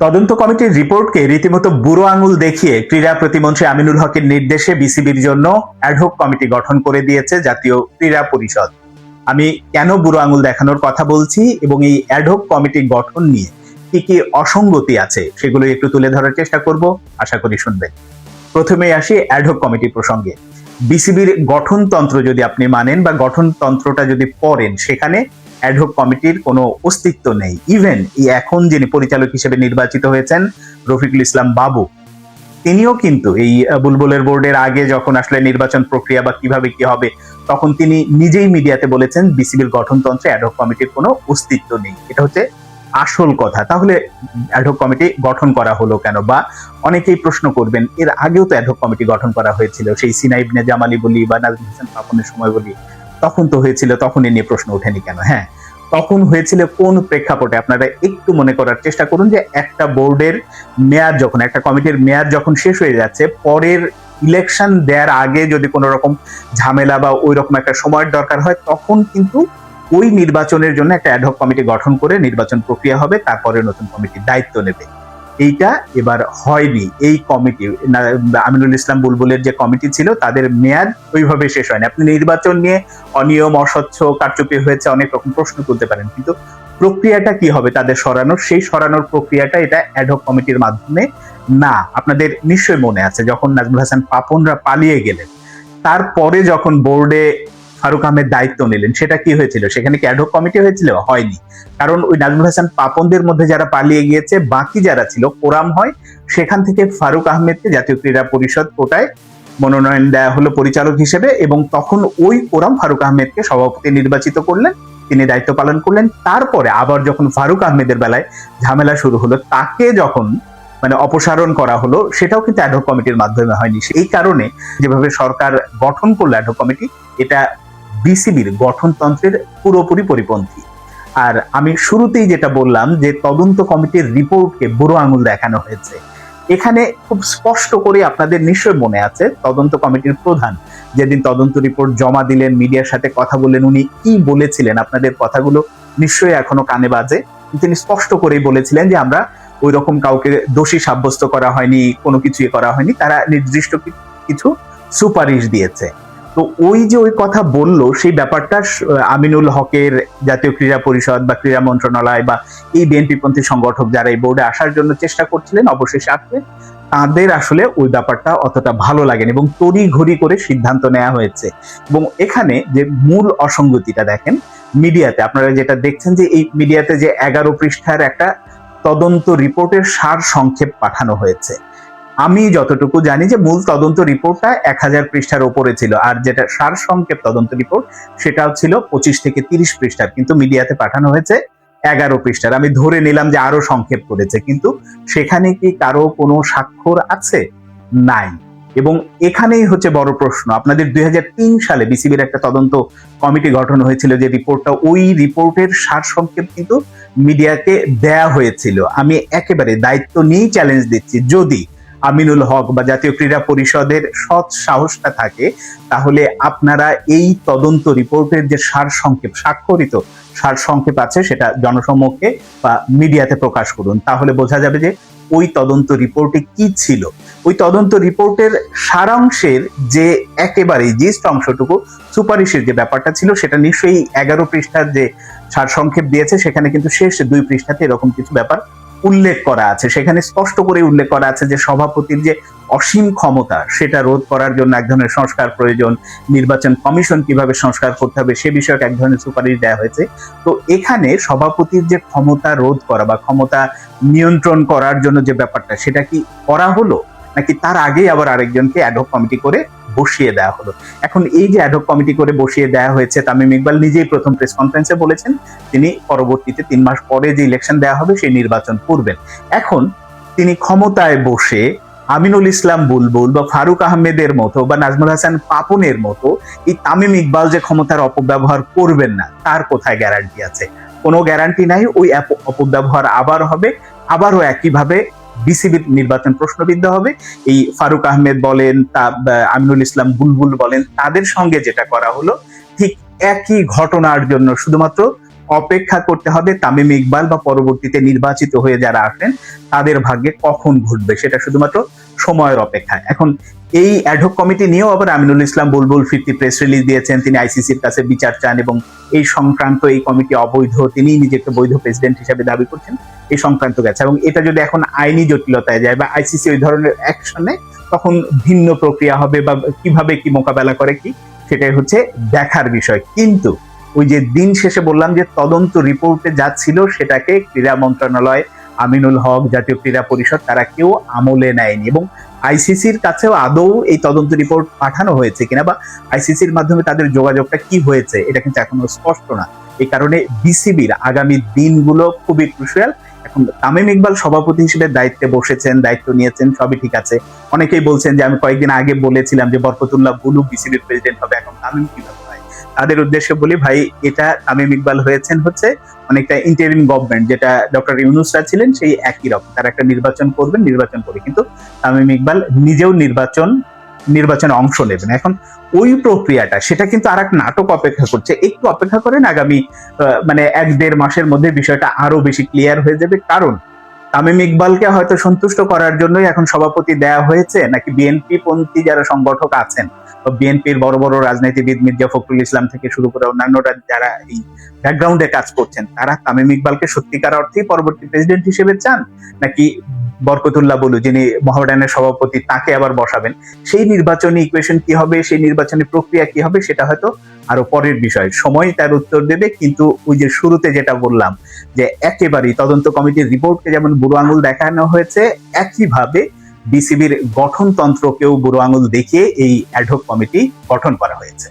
তদন্ত কমিটির রিপোর্টকে রীতিমতো বুড়ো আঙুল দেখিয়ে ক্রীড়া প্রতিমন্ত্রী আমিনুল হকের নির্দেশে বিসিবির জন্য অ্যাডহক কমিটি গঠন করে দিয়েছে জাতীয় ক্রীড়া পরিষদ। আমি কেন বুড়ো আঙুল দেখানোর কথা বলছি এবং এই অ্যাডহক কমিটি গঠন নিয়ে কি কি অসঙ্গতি আছে সেগুলো একটু তুলে ধরার চেষ্টা করব, আশা করি শুনবেন। প্রথমেই আসি অ্যাডহক কমিটি প্রসঙ্গে। বিসিবির গঠনতন্ত্র যদি আপনি মানেন বা গঠনতন্ত্রটা যদি পড়েন, সেখানে অ্যাডহক কমিটির কোনো অস্তিত্ব নেই। ইভেন এখন যিনি পরিচালক হিসেবে নির্বাচিত হয়েছেন রফিকুল ইসলাম বাবু, তিনিও কিন্তু এই বুলবুলের বোর্ডের আগে যখন আসলে নির্বাচন প্রক্রিয়া বা কিভাবে কি হবে, তখন তিনি নিজেই মিডিয়াতে বলেছেন বিসিবির গঠনতন্ত্রে অ্যাডহক কমিটির কোনো অস্তিত্ব নেই। এটা হচ্ছে আসল কথা। তাহলে অ্যাডহক কমিটি গঠন করা হলো কেন? বা অনেকেই প্রশ্ন করবেন, এর আগেও তো অ্যাডহক কমিটি গঠন করা হয়েছিল, সেই সিনা ইবনে জামালি বলি বা নাজমুল হাসান পাপনের সময় বলি, তখন তো হয়েছিল, তখন এ নিয়ে প্রশ্ন ওঠেনি কেন? হ্যাঁ, তখন হয়েছিল কোন প্রেক্ষাপটে? আপনারা একটু মনে করার চেষ্টা করুন যে একটা বোর্ডের মেয়াদ যখন, একটা কমিটির মেয়াদ যখন শেষ হয়ে যাচ্ছে, পরের ইলেকশন দেওয়ার আগে যদি কোনো রকম ঝামেলা বা ওই রকম একটা সময়ের দরকার হয়, তখন কিন্তু ওই নির্বাচনের জন্য একটা অ্যাডহক কমিটি গঠন করে নির্বাচন প্রক্রিয়া হবে, তারপরে নতুন কমিটির দায়িত্ব নেবে। এইটা এবার হয়নি। এই কমিটি আমিনুল ইসলাম বুলবুলের যে কমিটি ছিল, তাদের মেয়াদ ওইভাবে শেষ হয়নি। আপনি নির্বাচন নিয়ে অনিয়ম, অস্বচ্ছ, কারচুপি হয়েছে, অনেক রকম প্রশ্ন তুলতে পারেন, কিন্তু প্রক্রিয়াটা কি হবে তাদের সরানোর, সেই সরানোর প্রক্রিয়াটা এটা অ্যাডহক কমিটির মাধ্যমে না। আপনাদের নিশ্চয়ই মনে আছে যখন নাজমুল হাসান পাপনরা পালিয়ে গেলেন, তারপরে যখন বোর্ডে ফারুক আহমেদ দায়িত্ব নিলেন, সেটা কি হয়েছিল? সেখানে কি অ্যাডহক কমিটি হয়েছিল? হয়নি। কারণ ওই নাজমুল হাসান পাপনদের মধ্যে যারা পালিয়ে গিয়েছে, বাকি যারা ছিল কোরাম হয়, সেখান থেকে ফারুক আহমেদকে জাতীয় ক্রীড়া পরিষদ কোটায় মনোনয়ন দেওয়া হলো পরিচালক হিসেবে, এবং তখন ওই কোরাম ফারুক আহমেদকে সভাপতি নির্বাচিত করলেন, তিনি দায়িত্ব পালন করলেন। তারপরে আবার যখন ফারুক আহমেদের বেলায় ঝামেলা শুরু হলো, তাকে যখন অপসারণ করা হলো, সেটাও কিন্তু অ্যাডহক কমিটির মাধ্যমে হয়নি। এই কারণে যেভাবে সরকার গঠন করলো অ্যাডহক কমিটি, এটা বিসিবির গঠনতন্ত্রের পুরোপুরি পরিপন্থী। আর আমি শুরুতেই যেটা বললাম যে তদন্ত কমিটির রিপোর্টকে বুড়ো আঙুল দেখানো হয়েছে, এখানে খুব স্পষ্ট করে আপনাদের নিশ্চয় মনে আছে তদন্ত কমিটির প্রধান যেদিন তদন্ত রিপোর্ট জমা দিলেন, মিডিয়ার সাথে কথা বললেন, উনি কি বলেছিলেন? আপনাদের কথাগুলো নিশ্চয়ই এখনো কানে বাজে। তিনি স্পষ্ট করেই বলেছিলেন যে আমরা ওই রকম কাউকে দোষী সাব্যস্ত করা হয়নি, কোনো কিছুই করা হয়নি, তারা নির্দিষ্ট কিছু সুপারিশ দিয়েছে। তো ওই যে ওই কথা বললো, সেই ব্যাপারটা আমিনুল হকের জাতীয় ক্রীড়া পরিষদ বা ক্রীড়া মন্ত্রণালয় বা এই বিএনপিপন্থী সংগঠক যারা এই বোর্ডে আসার জন্য চেষ্টা করছিলেন, অবশেষে আসলে তাদের আসলে ওই ব্যাপারটা অতটা ভালো লাগেনি এবং তড়িঘড়ি করে সিদ্ধান্ত নেওয়া হয়েছে। এবং এখানে যে মূল অসঙ্গতিটা দেখেন, মিডিয়াতে আপনারা যেটা দেখছেন যে এই মিডিয়াতে যে 11 পৃষ্ঠার একটা তদন্ত রিপোর্টের সার সংক্ষেপ পাঠানো হয়েছে। আমি যতটুকু জানি যে মূল তদন্ত রিপোর্টটা 1000 পৃষ্ঠার উপরে ছিল, আর যেটা সার সংক্ষেপ তদন্ত রিপোর্ট সেটাও ছিল 25 থেকে 30 পৃষ্ঠার, কিন্তু মিডিয়াতে পাঠানো হয়েছে 11 পৃষ্ঠার। আমি ধরে নিলাম যে আরো সংক্ষেপ করেছে, কিন্তু সেখানে কি কারো কোনো স্বাক্ষর আছে? নাই। এবং এখানেই হচ্ছে বড় প্রশ্ন। আপনাদের 2003 সালে বিসিবির একটা তদন্ত কমিটি গঠন হয়েছিল, যে রিপোর্টটা, ওই রিপোর্টের সার সংক্ষেপ কিন্তু মিডিয়াকে দেয়া হয়েছিল। আমি একেবারে দায়িত্ব নিয়েই চ্যালেঞ্জ দিচ্ছি, যদি আমিনুল হক বা জাতীয় ক্রীড়া পরিষদের সৎ সাহসটা থাকে, তাহলে আপনারা এই তদন্ত রিপোর্টের যে সার সংক্ষেপ, স্বাক্ষরিত সার সংক্ষেপ আছে, সেটা জনসম্মুখে বা মিডিয়াতে প্রকাশ করুন। তাহলে বোঝা যাবে যে ওই তদন্ত রিপোর্টে কি ছিল। ওই তদন্ত রিপোর্টের সারাংশের যে একেবারে জিস্ট অংশটুকু, সুপারিশের যে ব্যাপারটা ছিল, সেটা নিশ্চয়ই 11 পৃষ্ঠার যে সার সংক্ষেপ দিয়েছে, সেখানে কিন্তু শেষ 2 পৃষ্ঠাতে এরকম কিছু ব্যাপার উল্লেখ করা আছে। সেখানে স্পষ্ট করে উল্লেখ করা আছে যে সভাপতির যে অসীম ক্ষমতা, সেটা রোধ করার জন্য এক ধরনের সংস্কার প্রয়োজন, নির্বাচন কমিশন কিভাবে সংস্কার করতে হবে সে বিষয়ক এক ধরনের সুপারিশ দেওয়া হয়েছে। তো এখানে সভাপতির যে ক্ষমতা রোধ করা বা ক্ষমতা নিয়ন্ত্রণ করার জন্য যে ব্যাপারটা, সেটা কি করা হলো, নাকি তার আগেই আবার আরেকজনকে অ্যাডহক কমিটি করে বসিয়ে দেওয়া হলো? এখন এই যে অ্যাডহক কমিটি করে বসিয়ে দেওয়া হয়েছে, তামিম ইকবাল নিজেই প্রথম প্রেস কনফারেন্সে বলেছেন তিনি পরবর্তীতে 3 মাস পরে যে ইলেকশন দেওয়া হবে সেই নির্বাচন করবেন। এখন তিনি ক্ষমতায় বসে আমিনুল ইসলাম বুলবুল বা ফারুক আহমেদের মতো বা নাজমুল হাসান পাপনের মতো এই তামিম ইকবাল যে ক্ষমতার অপব্যবহার করবেন না, তার কোথায় গ্যারান্টি আছে? কোনো গ্যারান্টি নাই। ওই অপব্যবহার আবার হবে, আবারও একইভাবে বিসিবির নির্বাচন প্রশ্নবিদ্ধ হবে। এই ফারুক আহমেদ বলেন, আমিনুল ইসলাম বুলবুল বলেন, তাদের সঙ্গে যেটা করা হলো, ঠিক একই ঘটনার জন্য শুধুমাত্র অপেক্ষা করতে হবে তামিম ইকবাল বা পরবর্তীতে নির্বাচিত হয়ে যারা আসেন তাদের ভাগ্যে কখন ঘটবে, সেটা শুধুমাত্র সময়ের অপেক্ষা। এখন এই অ্যাডহক কমিটি নিয়েও আবার আমিনুল ইসলাম বুলবুল ফিরতি প্রেস রিলিজ দিয়েছেন, তিনি আইসিসির কাছে বিচার চান এবং এই সংক্রান্ত এই কমিটি অবৈধ, তিনি নিজেকে বৈধ প্রেসিডেন্ট হিসেবে দাবি করছেন, এই সংক্রান্ত গেছে। এবং এটা যদি এখন আইনি জটিলতায় যায় বা আইসিসি ওই ধরনের অ্যাকশন নেয় তখন ভিন্ন প্রক্রিয়া হবে বা কিভাবে কি মোকাবেলা করে কি সেটাই হচ্ছে দেখার বিষয়। কিন্তু ওই যে দিন শেষে বললাম যে তদন্ত রিপোর্টে যা ছিল সেটাকে ক্রীড়া মন্ত্রণালয়, আমিনুল হক, জাতীয় ক্রীড়া পরিষদ তারা কেউ আমলে নেয়নি এবং আইসিসির কাছেও আদৌ এই তদন্ত রিপোর্ট পাঠানো হয়েছে কিনা বা আইসিসির মাধ্যমে তাদের যোগাযোগটা কি হয়েছে এটা কিন্তু এখনো স্পষ্ট না। এই কারণে বিসিবির আগামী দিনগুলো খুবই ক্রুশিয়াল। এখন তামিম ইকবাল সভাপতি হিসেবে দায়িত্বে বসেছেন, দায়িত্ব নিয়েছেন, সবই ঠিক আছে। অনেকেই বলছেন যে আমি কয়েকদিন আগে বলেছিলাম যে বরকতুল্লাহ বুলু বিসিবির প্রেসিডেন্ট হবে, এখন তামিম কিভাবে হয়? তাদের উদ্দেশ্যে বলি ভাই, এটা তামিম ইকবাল হয়েছেন হচ্ছে অনেকটা ইন্টারিম গভর্নমেন্ট, যেটা ডক্টর ইউনূসরা ছিলেন সেই একই রকম। তারা একটা নির্বাচন করবেন, নির্বাচন করে কিন্তু তামিম ইকবাল নিজেও নির্বাচনে অংশ নেবেন। এখন ওই প্রক্রিয়াটা সেটা কিন্তু আর এক নাটক অপেক্ষা করছে। একটু অপেক্ষা করেন, আগামী মানে 1-1.5 মাসের মধ্যে বিষয়টা আরো বেশি ক্লিয়ার হয়ে যাবে। কারণ তামিম ইকবালকে হয়তো সন্তুষ্ট করার জন্যই এখন সভাপতি দেয়া হয়েছে, নাকি বিএনপি পন্থী যারা সংগঠক আছেন, বিএনপির বড় বড় রাজনীতিবিদ মির্জা ফখরুল ইসলাম থেকে শুরু করে অন্যান্যরা যারা এই ব্যাকগ্রাউন্ডে কাজ করছেন, তারা তামিম ইকবালকে সত্যিকার অর্থেই পরবর্তী প্রেসিডেন্ট হিসেবে চান, নাকি বরকতুল্লাহ বুলু যিনি মোহামেডানের সভাপতি তাকে আবার বসাবেন? সেই নির্বাচনী ইকুয়েশন কি হবে, সেই নির্বাচনী প্রক্রিয়া কি হবে, সেটা হয়তো আরো পরের বিষয়, সময় তার উত্তর দেবে। কিন্তু ওই যে শুরুতে যেটা বললাম যে একেবারেই তদন্ত কমিটির রিপোর্টকে যেমন বুড়ো আঙুল দেখানো হয়েছে, একইভাবে বিসিবির গঠনতন্ত্রকেও বুড়ো আঙুল দেখিয়ে এই অ্যাডহক কমিটি গঠন করা হয়েছে।